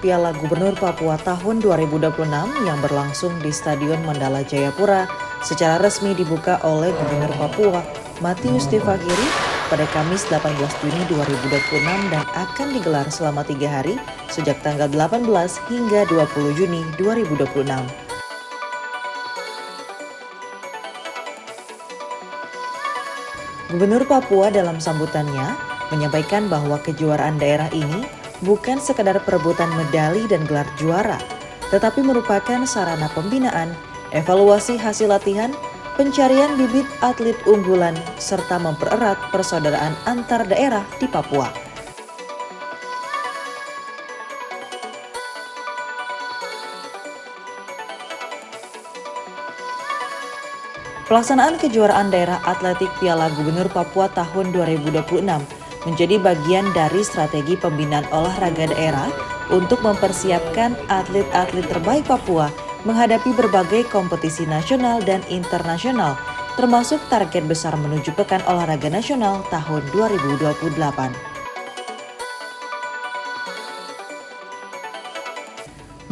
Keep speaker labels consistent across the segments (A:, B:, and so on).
A: Piala Gubernur Papua tahun 2026 yang berlangsung di Stadion Mandala Jayapura secara resmi dibuka oleh Gubernur Papua Matius Tefagiri pada Kamis 18 Juni 2026 dan akan digelar selama 3 hari sejak tanggal 18 hingga 20 Juni 2026. Gubernur Papua dalam sambutannya menyampaikan bahwa kejuaraan daerah ini bukan sekadar perebutan medali dan gelar juara, tetapi merupakan sarana pembinaan, evaluasi hasil latihan, pencarian bibit atlet unggulan, serta mempererat persaudaraan antar daerah di Papua. Pelaksanaan kejuaraan daerah atletik Piala Gubernur Papua tahun 2026 menjadi bagian dari strategi pembinaan olahraga daerah untuk mempersiapkan atlet-atlet terbaik Papua menghadapi berbagai kompetisi nasional dan internasional, termasuk target besar menuju Pekan Olahraga Nasional tahun 2028.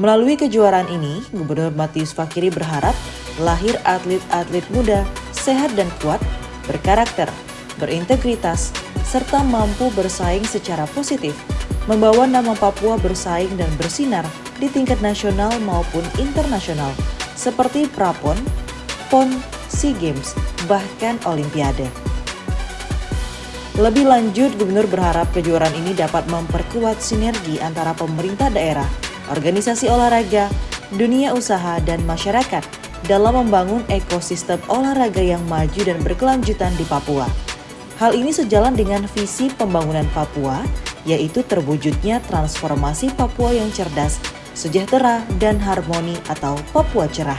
A: Melalui kejuaraan ini, Gubernur Matius Tefagiri berharap lahir atlet-atlet muda, sehat dan kuat, berkarakter, berintegritas, serta mampu bersaing secara positif, membawa nama Papua bersaing dan bersinar di tingkat nasional maupun internasional, seperti Prapon, PON, SEA Games, bahkan Olimpiade. Lebih lanjut, Gubernur berharap kejuaraan ini dapat memperkuat sinergi antara pemerintah daerah, organisasi olahraga, dunia usaha, dan masyarakat dalam membangun ekosistem olahraga yang maju dan berkelanjutan di Papua. Hal ini sejalan dengan visi pembangunan Papua, yaitu terwujudnya transformasi Papua yang cerdas, sejahtera, dan harmoni atau Papua Cerah.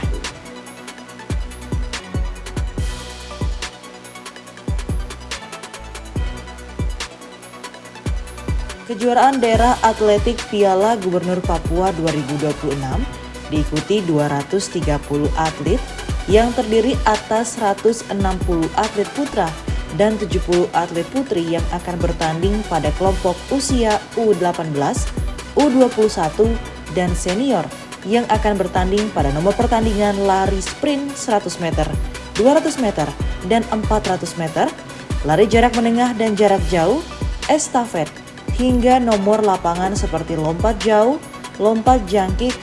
A: Kejuaraan daerah atletik Piala Gubernur Papua 2026 diikuti 230 atlet yang terdiri atas 160 atlet putra dan 70 atlet putri yang akan bertanding pada kelompok usia U18, U21, dan senior yang akan bertanding pada nomor pertandingan lari sprint 100 meter, 200 meter, dan 400 meter, lari jarak menengah dan jarak jauh, estafet, hingga nomor lapangan seperti lompat jauh, lompat jangkik,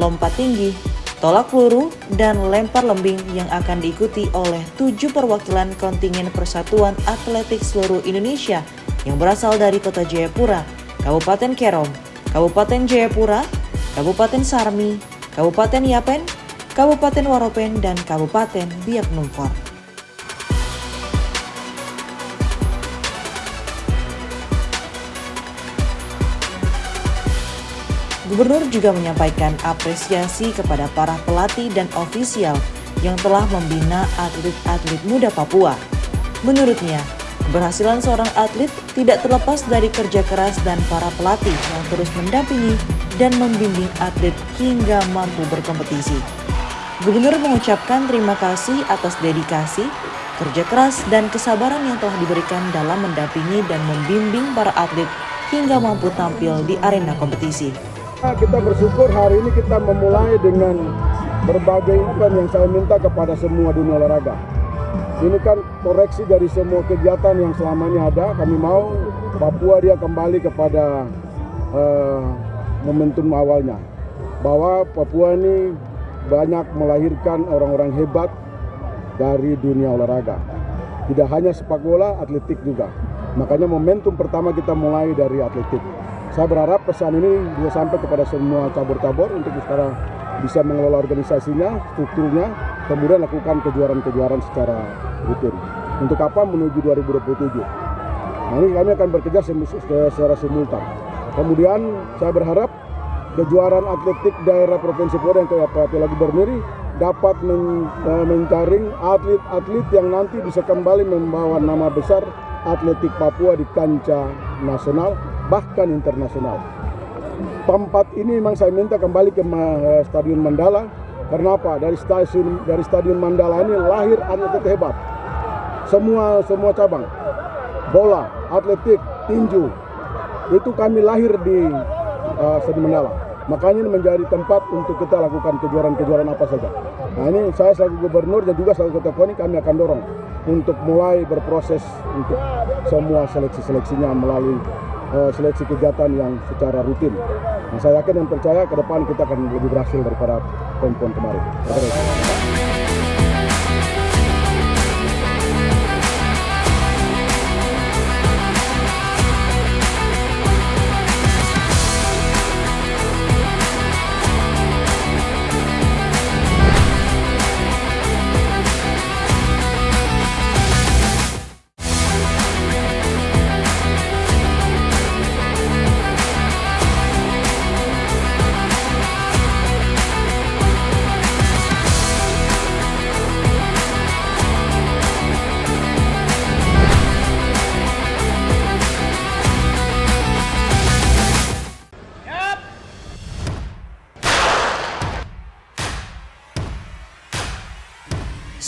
A: lompat tinggi, tolak peluru, dan lempar lembing yang akan diikuti oleh 7 perwakilan kontingen Persatuan Atletik seluruh Indonesia yang berasal dari Kota Jayapura, Kabupaten Kerom, Kabupaten Jayapura, Kabupaten Sarmi, Kabupaten Yapen, Kabupaten Waropen, dan Kabupaten Biak Numfor. Gubernur juga menyampaikan apresiasi kepada para pelatih dan ofisial yang telah membina atlet-atlet muda Papua. Menurutnya, keberhasilan seorang atlet tidak terlepas dari kerja keras dan para pelatih yang terus mendampingi dan membimbing atlet hingga mampu berkompetisi. Gubernur mengucapkan terima kasih atas dedikasi, kerja keras, dan kesabaran yang telah diberikan dalam mendampingi dan membimbing para atlet hingga mampu tampil di arena kompetisi.
B: Kita bersyukur hari ini kita memulai dengan berbagai event yang saya minta kepada semua dunia olahraga. Ini kan koreksi dari semua kegiatan yang selama ini ada. Kami mau Papua dia kembali kepada momentum awalnya. Bahwa Papua ini banyak melahirkan orang-orang hebat dari dunia olahraga. Tidak hanya sepak bola, atletik juga. Makanya momentum pertama kita mulai dari atletik. Saya berharap pesan ini bisa sampai kepada semua cabur-cabur untuk sekarang bisa mengelola organisasinya, strukturnya, kemudian lakukan kejuaraan-kejuaraan secara rutin. Untuk apa? Menuju 2027. Nah, ini kami akan bekerja secara simultan. Kemudian saya berharap kejuaraan atletik daerah Provinsi Papua yang Piala Gubernur ini dapat menjaring atlet-atlet yang nanti bisa kembali membawa nama besar atletik Papua di kancah nasional bahkan internasional. Tempat ini memang saya minta kembali ke Stadion Mandala. Karena apa? Dari Stadion Mandala ini lahir atlet hebat. Semua cabang, bola, atletik, tinju, itu kami lahir di Stadion Mandala. Makanya ini menjadi tempat untuk kita lakukan kejuaraan-kejuaraan apa saja. Nah ini saya selaku gubernur dan juga selaku ketua KONI, kami akan dorong untuk mulai berproses untuk semua seleksi-seleksinya melalui seleksi kegiatan yang secara rutin. Nah, saya yakin dan percaya ke depan kita akan lebih berhasil daripada pon kemarin.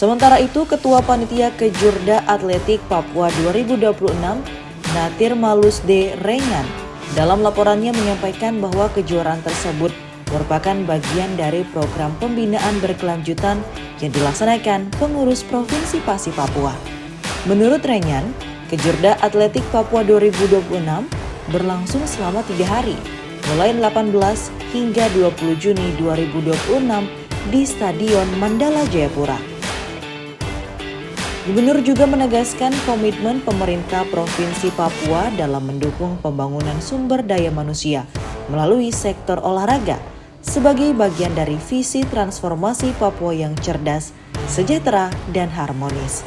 A: Sementara itu, Ketua Panitia Kejurda Atletik Papua 2026, Natir Malusde Rengan, dalam laporannya menyampaikan bahwa kejuaraan tersebut merupakan bagian dari program pembinaan berkelanjutan yang dilaksanakan pengurus Provinsi Pasi Papua. Menurut Rengan, Kejurda Atletik Papua 2026 berlangsung selama 3 hari, mulai 18 hingga 20 Juni 2026 di Stadion Mandala Jayapura. Gubernur juga menegaskan komitmen pemerintah Provinsi Papua dalam mendukung pembangunan sumber daya manusia melalui sektor olahraga sebagai bagian dari visi transformasi Papua yang cerdas, sejahtera, dan harmonis.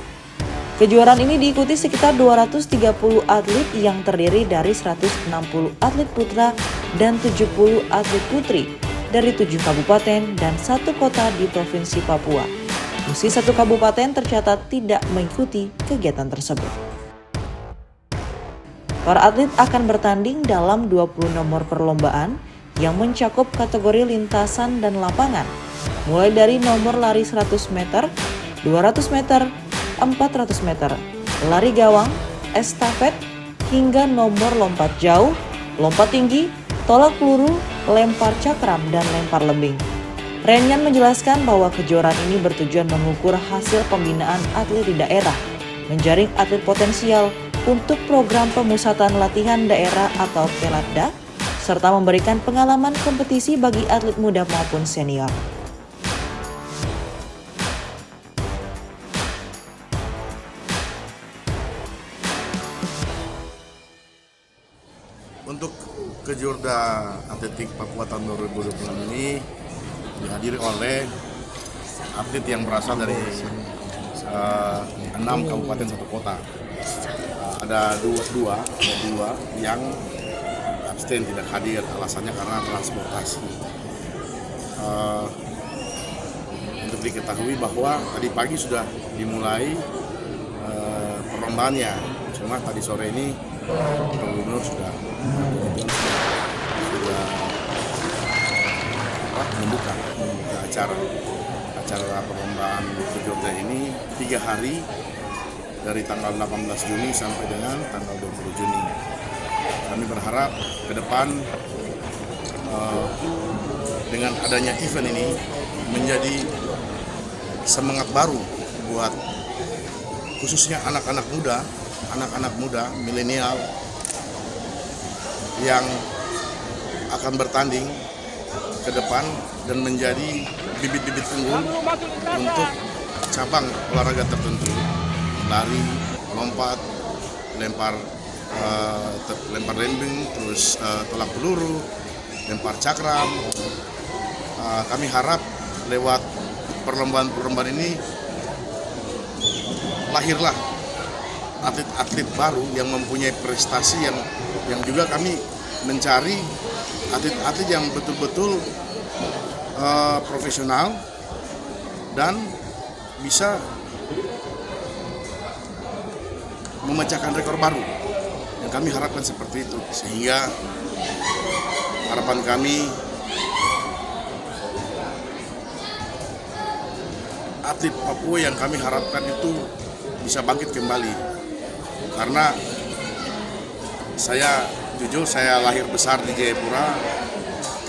A: Kejuaraan ini diikuti sekitar 230 atlet yang terdiri dari 160 atlet putra dan 70 atlet putri dari 7 kabupaten dan 1 kota di Provinsi Papua. Meski 1 kabupaten tercatat tidak mengikuti kegiatan tersebut. Para atlet akan bertanding dalam 20 nomor perlombaan yang mencakup kategori lintasan dan lapangan, mulai dari nomor lari 100 meter, 200 meter, 400 meter, lari gawang, estafet, hingga nomor lompat jauh, lompat tinggi, tolak peluru, lempar cakram, dan lempar lembing. Renyan menjelaskan bahwa kejuaraan ini bertujuan mengukur hasil pembinaan atlet di daerah, menjaring atlet potensial untuk program pemusatan latihan daerah atau Pelatda, serta memberikan pengalaman kompetisi bagi atlet muda maupun senior.
C: Untuk Kejurda Atletik Papua tahun 2026 ini dihadiri oleh atlet yang berasal dari 6 kabupaten 1 kota. Ada dua yang abstain tidak hadir, alasannya karena transportasi. Untuk diketahui bahwa tadi pagi sudah dimulai perlombaannya, cuma tadi sore ini Pak Gubernur sudah membuka acara perlombaan Kejurda ini 3 hari dari tanggal 18 Juni sampai dengan tanggal 20 Juni. Kami berharap ke depan dengan adanya event ini menjadi semangat baru buat khususnya anak-anak muda, milenial yang akan bertanding ke depan dan menjadi bibit-bibit unggul untuk cabang olahraga tertentu, lari, lompat, lempar lembing, terus tolak peluru, lempar cakram. Kami harap lewat perlombaan ini lahirlah atlet-atlet baru yang mempunyai prestasi yang juga kami mencari atlet-atlet yang betul-betul profesional dan bisa memecahkan rekor baru. Yang kami harapkan seperti itu, sehingga harapan kami atlet Papua yang kami harapkan itu bisa bangkit kembali. Karena saya jujur, saya lahir besar di Jayapura,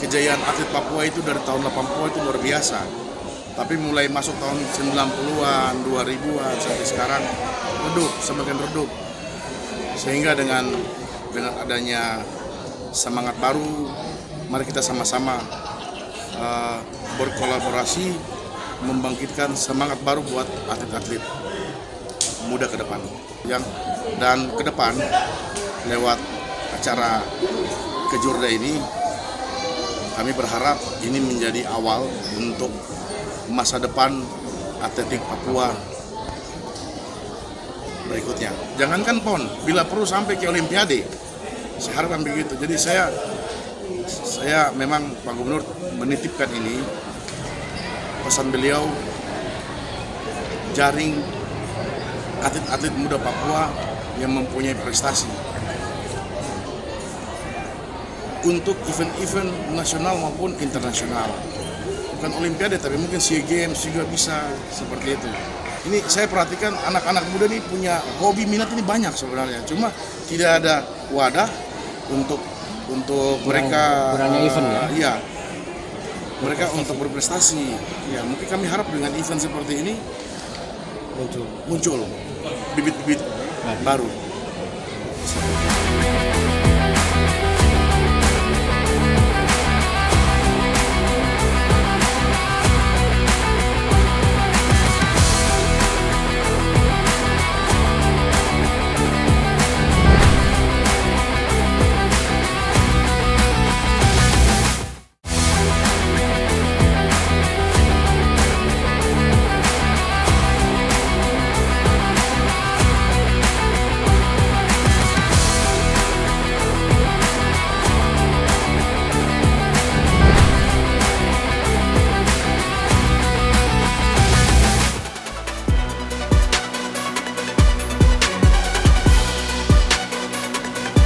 C: kejayaan atlet Papua itu dari tahun 80 itu luar biasa. Tapi mulai masuk tahun 90-an, 2000-an sampai sekarang redup, semakin redup. Sehingga dengan adanya semangat baru, mari kita sama-sama berkolaborasi membangkitkan semangat baru buat atlet-atlet muda ke depan. Dan ke depan lewat acara Kejurda ini kami berharap ini menjadi awal untuk masa depan atletik Papua berikutnya. Jangankan PON, bila perlu sampai ke Olimpiade. Saya harapkan begitu. Jadi saya memang Pak Gubernur menitipkan ini, pesan beliau, jaring atlet-atlet muda Papua yang mempunyai prestasi untuk event-event nasional maupun internasional. Bukan Olimpiade, tapi mungkin SEA Games juga bisa seperti itu. Ini saya perhatikan anak-anak muda ini punya hobi, minat ini banyak sebenarnya. Cuma tidak ada wadah untuk mereka
D: kurangnya event ya.
C: Iya. Mereka untuk berprestasi. Ya, mungkin kami harap dengan event seperti ini muncul bibit-bibit baru.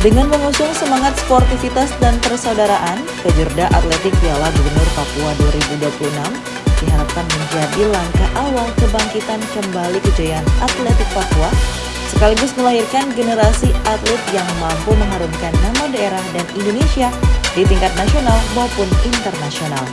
A: Dengan mengusung semangat sportivitas dan persaudaraan, Kejurda Atletik Piala Gubernur Papua 2026 diharapkan menjadi langkah awal kebangkitan kembali kejayaan atletik Papua, sekaligus melahirkan generasi atlet yang mampu mengharumkan nama daerah dan Indonesia di tingkat nasional maupun internasional.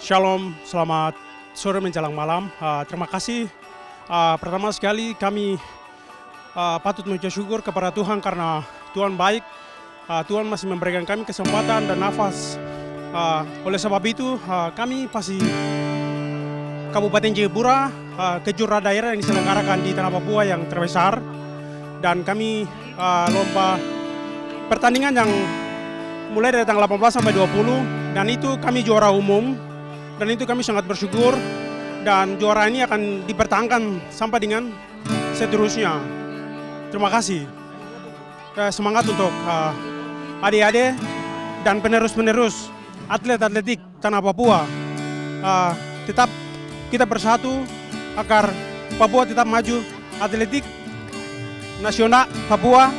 E: Shalom, selamat sore menjelang malam. Terima kasih. Pertama sekali kami patut mengucap syukur kepada Tuhan karena Tuhan baik. Tuhan masih memberikan kami kesempatan dan nafas. Oleh sebab itu kami pasti Kabupaten Jayapura, Kejurda daerah yang diselenggarakan di Tanah Papua yang terbesar. Dan kami lomba pertandingan yang mulai dari tanggal 18 sampai 20 dan itu kami juara umum. Dan itu kami sangat bersyukur dan juara ini akan dipertahankan sampai dengan seterusnya. Terima kasih. Semangat untuk adik-adik dan penerus-penerus atlet-atletik Tanah Papua. Tetap kita bersatu agar Papua tetap maju atletik nasional Papua,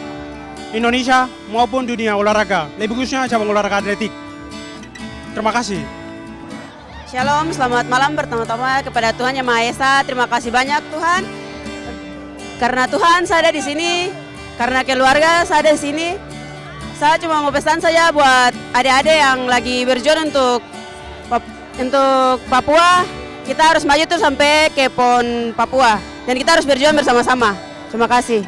E: Indonesia maupun dunia olahraga. Lebih khususnya cabang olahraga atletik. Terima kasih.
F: Shalom, selamat malam pertama-tama kepada Tuhan Yang Maha Esa. Terima kasih banyak Tuhan. Karena Tuhan saya ada di sini, karena keluarga saya ada di sini. Saya cuma mau pesan saja buat adik-adik yang lagi berjuang untuk Papua. Kita harus maju terus sampai ke PON Papua dan kita harus berjuang bersama-sama. Terima kasih.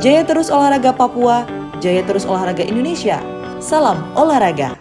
A: Jaya terus olahraga Papua, jaya terus olahraga Indonesia. Salam olahraga.